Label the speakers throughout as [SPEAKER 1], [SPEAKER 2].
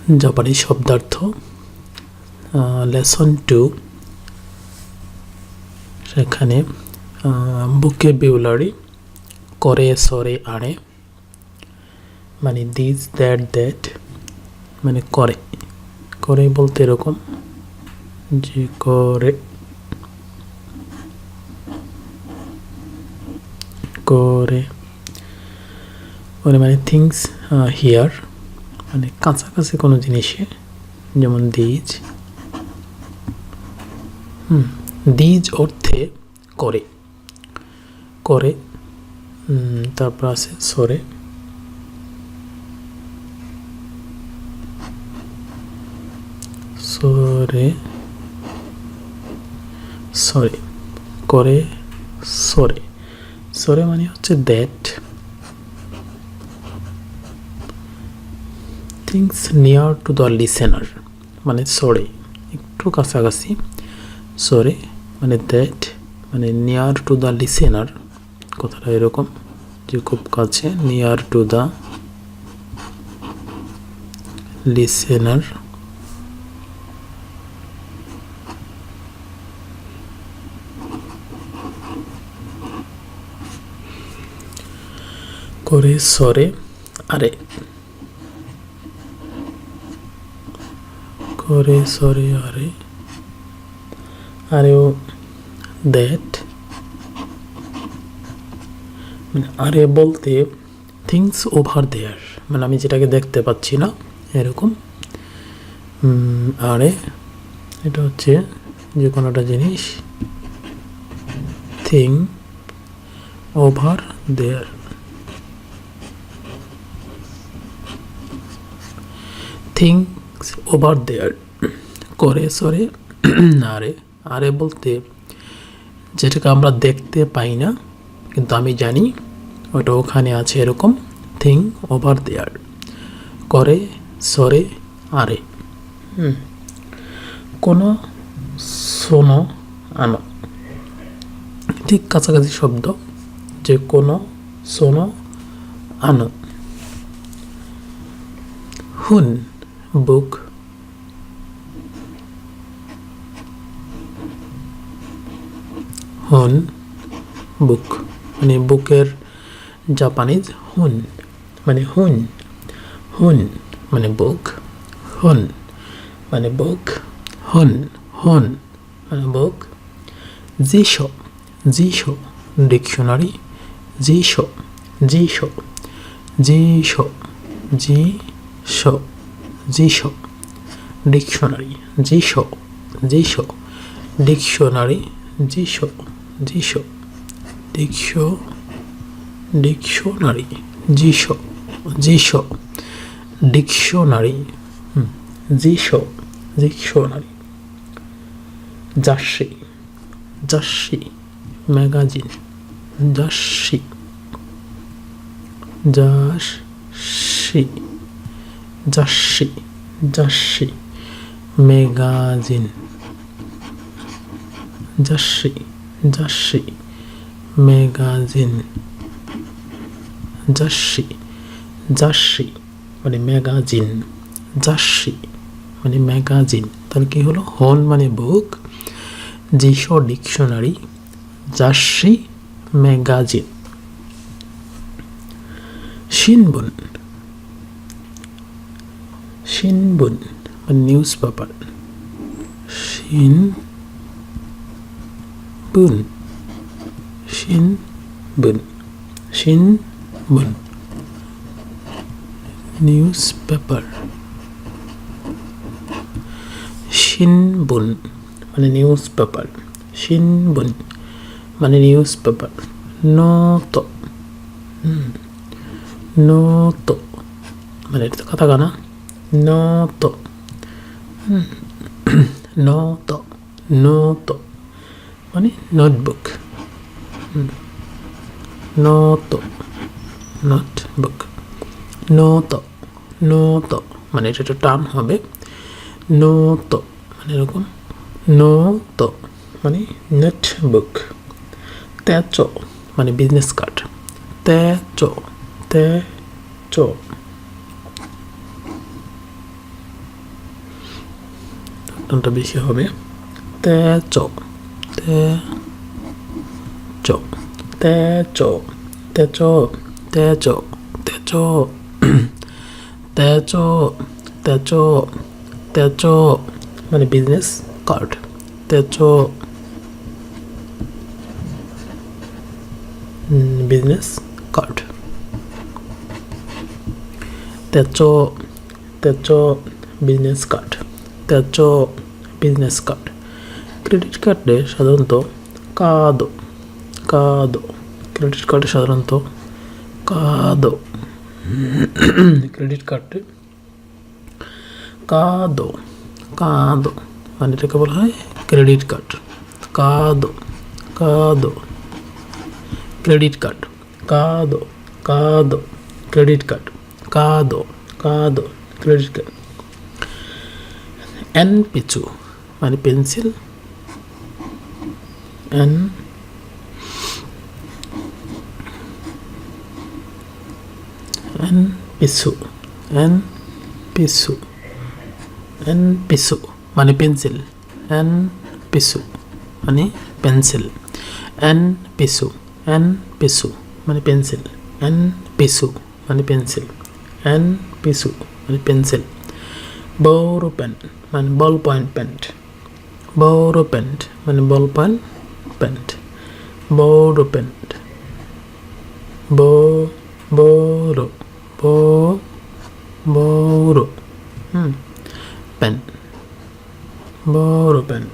[SPEAKER 1] জাপানি শব্দার্থ লেসন 2 সেখানে ভোকাবুলারি করে সরে আরে মানে দিস দ্যাট দ্যাট মানে করে করে বলতে এরকম যে করে করে করে মানে থিংস হিয়ার মানে কাছাকাছি কোনো জিনিসে যেমন দিজ দিজ অর্থে করে করে তারপর আছে সরে সরে সরে করে সরে সরে মানে হচ্ছে that things near to the listener মানে সরে একটু কাছাকাছি সরে মানে দ্যাট মানে নিয়ার টু দ্য লিসেনার কথাটা এরকম যে খুব কাছে নিয়ার টু দ্য লিসেনার করে সরে আরে করে সরে আরে আরেও দ্যাট মানে আরে বলতে থিংস ওভার দেয়ার মানে আমি যেটাকে দেখতে পাচ্ছি না এরকম আরে এটা হচ্ছে যে কোনোটা জিনিস thing over there things over there করে সরে আরে আরে বলতে যেটাকে আমরা দেখতে পাই না কিন্তু আমি জানি ওটা ওখানে আছে এরকম থিং ওভার দেয়ার করে সরে আরে কোনো শোনো আনো ঠিক কাছাকাছি শব্দ যে কোনো শোনো আনো হুন বুক হুন বুক মানে বুকের জাপানিজ হুন মানে হুন হুন মানে বুক হুন মানে বুক হুন হুন মানে বুক জিশো জিশো ডিকশনারি জিশো জিশো জিশো জিশো জিশো ডিকশনারি জিশো জিশো ডিকশনারি জিশো জিশো ডিকশো ডিকশনারি জিশো জিশো ডিকশনারি জিশো ডিকশনারি জার্সি জার্সি ম্যাগাজিন জার্সি জার্সি জার্সি জার্সি ম্যাগাজিন জার্সি জার্সি ম্যাগাজিন জার্সি জার্সি মানে ম্যাগাজিন জার্সি মানে ম্যাগাজিন তাহলে কি হলো হন মানে বুক জিশো ডিকশনারি জার্সি ম্যাগাজিন শিনবুন শিনবুন মানে নিউজ পেপার শিনবুন শিনবুন শিনবুন নিউজ পেপার শিনবুন মানে নিউজ পেপার শিনবুন মানে নিউজ পেপার নোতো নোতো মানে এটা তো কাটাকানা নোতো নোতো নোতো মানে নোটবুক নোতো নোটবুক নোতো নোতো মানে এটা একটা টার্ম হবে নোতো মানে এরকম নোতো মানে নোটবুক তেচো মানে বিজনেস কার্ড তেচো তেচো টানটা বেশি হবে। তেচ তেচ তেচ তেচ তেচ তেচ তেচ তেচ মানে বিজনেস কার্ড। তেচ বিজনেস কার্ড। তেচ তেচ বিজনেস কার্ড। তেচ বিজনেস কার্ড। ক্রেডিট কার্ডে সাধারণত কাদো কাদো ক্রেডিট কার্ডে সাধারণত কাদো ক্রেডিট কার্ডে কাদো কাদো মানে এটাকে বলা হয় ক্রেডিট কার্ড। কাদো কাদো ক্রেডিট কার্ড। কাদো কাদো ক্রেডিট কার্ড। কাদো কাদো ক্রেডিট কার্ড। এন পিছু মানে পেন্সিল। এন এন পিছু এন পিছু এন পিছু মানে পেন্সিল। এন পিছু মানে পেন্সিল। এন পিছু এন পিছু মানে পেন্সিল। এন পিছু মানে পেন্সিল। এন পিছু মানে পেন্সিল। বড় পেন মানে বল পয়েন্ট পেন্ট। বড় পেন্ট মানে বল পয়েন্ট পেন্ট। বড় পেন্ট বড় বড় পেন। বড় পেন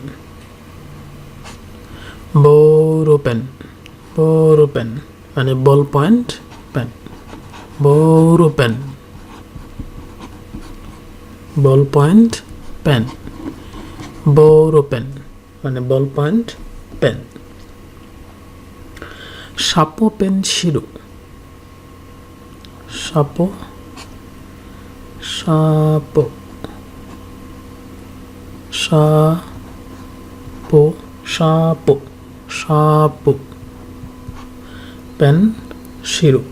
[SPEAKER 1] বড় পেন বড় পেন মানে বল পয়েন্ট পেন। বড় পেন বল পয়েন্ট পেন। বড় পেন মানে বল পয়েন্ট পেন। সাপো পেন শিরো। সাপো সাপো সাপো সাপো সাপো পেন শিরো।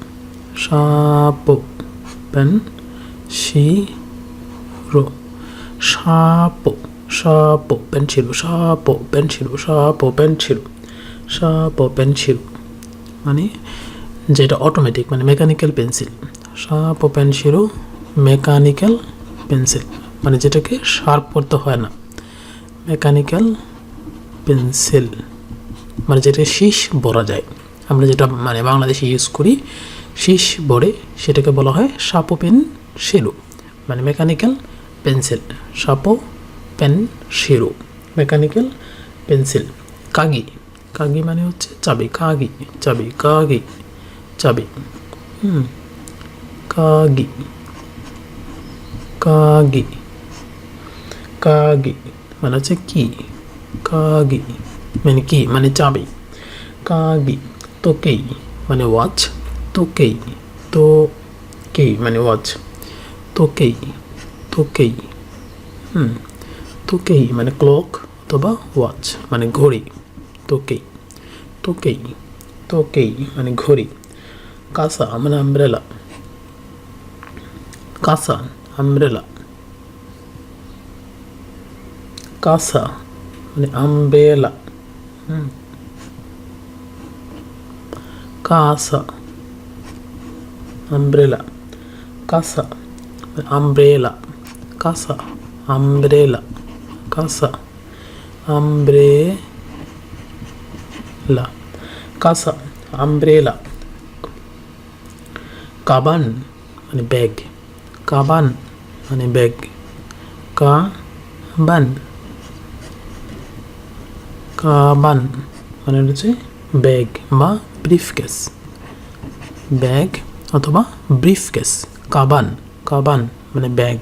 [SPEAKER 1] সাপো পেন শিরো। সাপো সাপো পেন শিরো। সাপো পেন শিরো। সাপো পেন শিরো। সাপো পেন শিরো মানে যেটা অটোমেটিক মানে মেকানিক্যাল পেন্সিল। সাপো পেন শিরো মেকানিক্যাল পেন্সিল মানে যেটাকে শার্প করতে হয় না। মেকানিক্যাল পেন্সিল মানে যেটা শীষ বরা যায়। আমরা যেটা মানে বাংলাদেশে ইউজ করি শীষ বড়ে সেটাকে বলা হয় সাপো পেন শিরো মানে মেকানিক্যাল পেন্সিল। সাপো পেন শিরো মেকানিক্যাল পেন্সিল। কাগি কাগি মানে হচ্ছে চাবি। কাগি চাবি কাগি চাবি। কাগি কাগি কাগি মানে হচ্ছে কি। কাগি মানে কি মানে চাবি। কাগি। তোকেই মানে ওয়াচ। তোকেই তোকেই মানে ওয়াচ। তোকেই তোকেই তোকেই মানে ক্লক অথবা ওয়াচ মানে ঘড়ি। তোকেই তোকেই তোকেই মানে ঘড়ি। কাসা মানে আমব্রেলা। কাসা আমব্রেলা। কাসা মানে আমব্রেলা। কাসা আমব্রেলা। কাসা আমব্রেলা। কাসা আমব্রেলা। কাসা আমব্রেলা। কাসা আমব্রেলা। কাবান মানে ব্যাগ। কাবান মানে ব্যাগ। কাবান কাবান মানে হচ্ছে ব্যাগ বা ব্রিফকেস। ব্যাগ অথবা ব্রিফকেস। কাবান কাবান মানে ব্যাগ।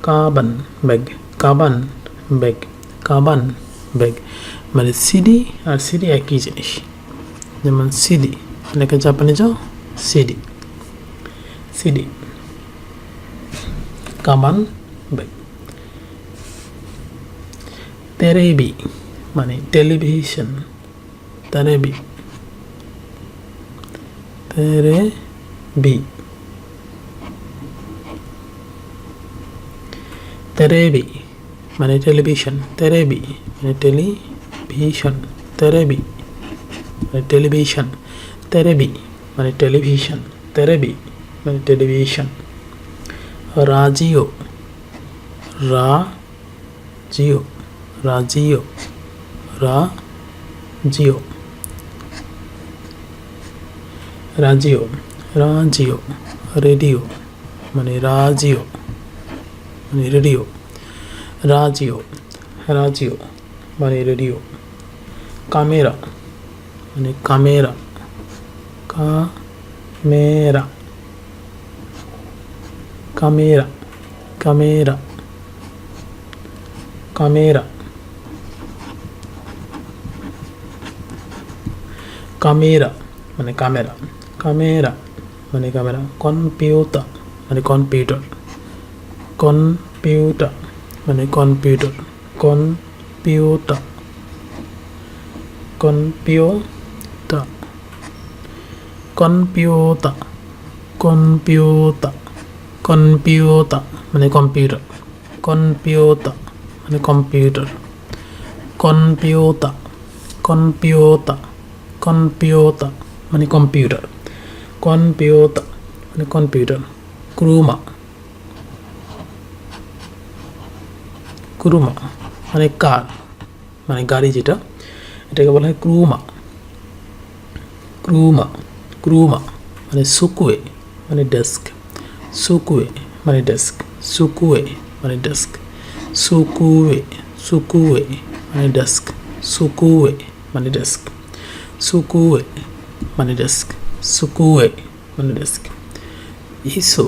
[SPEAKER 1] কাবান ব্যাগ। কাবান ব্যাগ। কাবান ব্যাগ মানে সিডি আর সিডি একই জিনিস। যেমন সিডি অনেকে জাপানে যাও সিডি সিডি। কাবান ব্যাগ। তেরেবি মানে টেলিভিশন। তেরেবি তেরেবি তেরেবি মানে টেলিভিশন, তেরেবি মানে টেলিভিশন, তেরেবি মানে টেলিভিশন, তেরেবি মানে টেলিভিশন, তেরেবি মানে টেলিভিশন। রাজিও, রাজিও, রাজিও, রাজিও, রাজিও, রাজিও, রেডিও মানে রাজিও মানে রেডিও, রাজিও, রাজিও মানে রেডিও। ক্যামেরা মানে camera, camera, camera, camera, camera, camera মানে ক্যামেরা, ক্যামেরা মানে ক্যামেরা। কম্পিউটার মানে কম্পিউটার, কম্পিউটার মানে computer, computer, computer, computer, computer, computer মানে কম্পিউটার, কম্পিউটার মানে কম্পিউটার, কম্পিউটার, কম্পিউটার, কম্পিউটার মানে কম্পিউটার, কম্পিউটার মানে কম্পিউটার। ক্রুমা, ক্রুমা মানে কার মানে গাড়ি যেটা, এটাকে বলা হয় ক্রুমা, ক্রুমা, ক্রুমা মানে সুকুয়ে মানে ডেস্ক, সুকুয়ে মানে ডেস্ক, সুকুয়ে মানে ডেস্ক, সুকুয়ে, সুকুয়ে মানে ডেস্ক, সুকুয়ে মানে ডেস্ক, সুকুয়ে মানে ডেস্ক, সুকুয়ে মানে ডেস্ক। ইসো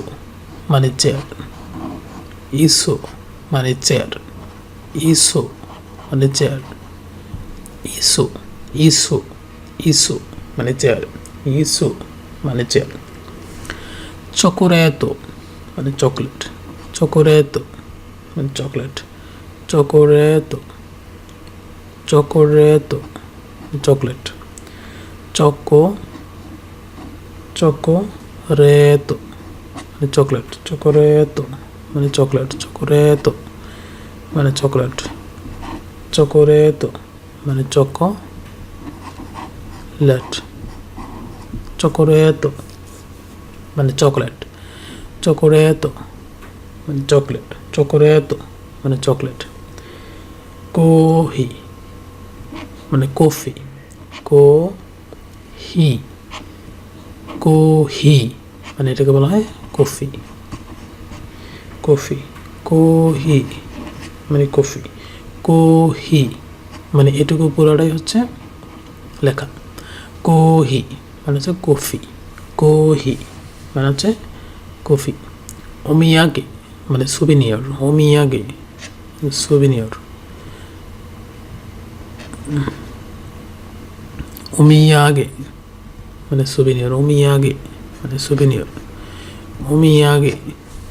[SPEAKER 1] মানে চেয়ার, ইসো মানে চেয়ার, ইসো মানে চেয়ার, ইসো, ইসো, ইসো মানে চেয়ার, ইসো মানে চেয়ার। চকোরেতো মানে চকলেট, চকোরেতো মানে চকলেট, চকোরেতো, চকোরেতো চকলেট। চকো, চকোরেতো মানে চকলেট, চকোরেতো মানে চকলেট, চকোরেতো মানে চকলেট, চকোরেতো মানে চকোলেট, চকোরেতো মানে চকলেট, চকোরেতো মানে চকলেট, চকোরেতো মানে চকলেট। কোহি মানে কফি, কোহি, কোহি মানে এটাকে বলা হয় কফি, কফি, কোহি মানে কফি, কোহি মানে এটুকু পুরোটাই হচ্ছে লেখা। কোহি মানে হচ্ছে কফি, কোহি মানে হচ্ছে কফি। ওমিয়াগে মানে সুবিনিয়র, ওমিয়াগে সুবিনিয়র, ওমিয়াগে মানে সুবিনিয়র, ওমিয়াগে মানে সুবিনিয়র, ওমিয়াগে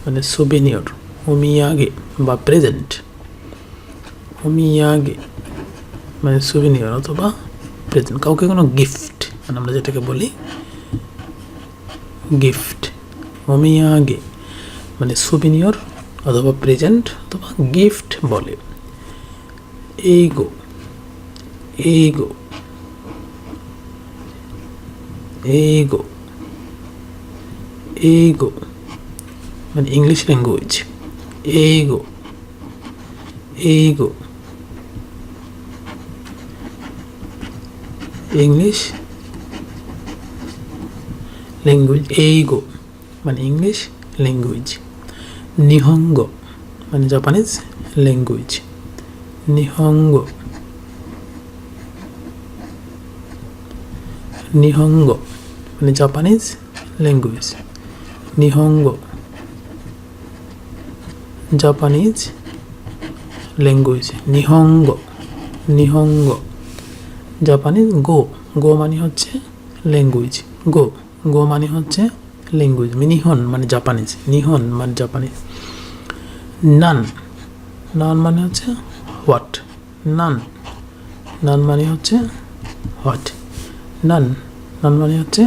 [SPEAKER 1] মানে সুবিনিয়র, ওমিয়াগে বা প্রেজেন্ট, ওমিয়াগে মানে সুবিনিয়র অথবা প্রেজেন্ট, কাউকে কোনো গিফট মানে আমরা যেটাকে বলি গিফট। ওমিয়াগে মানে সুবিনিয়র অথবা প্রেজেন্ট অথবা গিফট বলে। এইগো, এইগো, এইগো, এইগো মানে ইংলিশ ল্যাঙ্গুয়েজ, এইগো, এইগো ইংলিশ ল্যাঙ্গুয়েজ, এইগো মানে ইংলিশ ল্যাঙ্গুয়েজ। নিহঙ্গো মানে জাপানিজ ল্যাঙ্গুয়েজ, নিহঙ্গো, নিহঙ্গো মানে জাপানিজ ল্যাঙ্গুয়েজ, নিহঙ্গো জাপানিজ ল্যাঙ্গুয়েজ। নিহঙ্গো, নিহঙ্গো জাপানিজ। গো, গো মানে হচ্ছে ল্যাঙ্গুয়েজ, গো, গো মানে হচ্ছে ল্যাঙ্গুয়েজ। নিহন মানে জাপানিজ, নিহন মানে জাপানিজ। নান, নান মানে হচ্ছে হোয়াট, নান, নান মানে হচ্ছে হোয়াট, নান, নান মানে হচ্ছে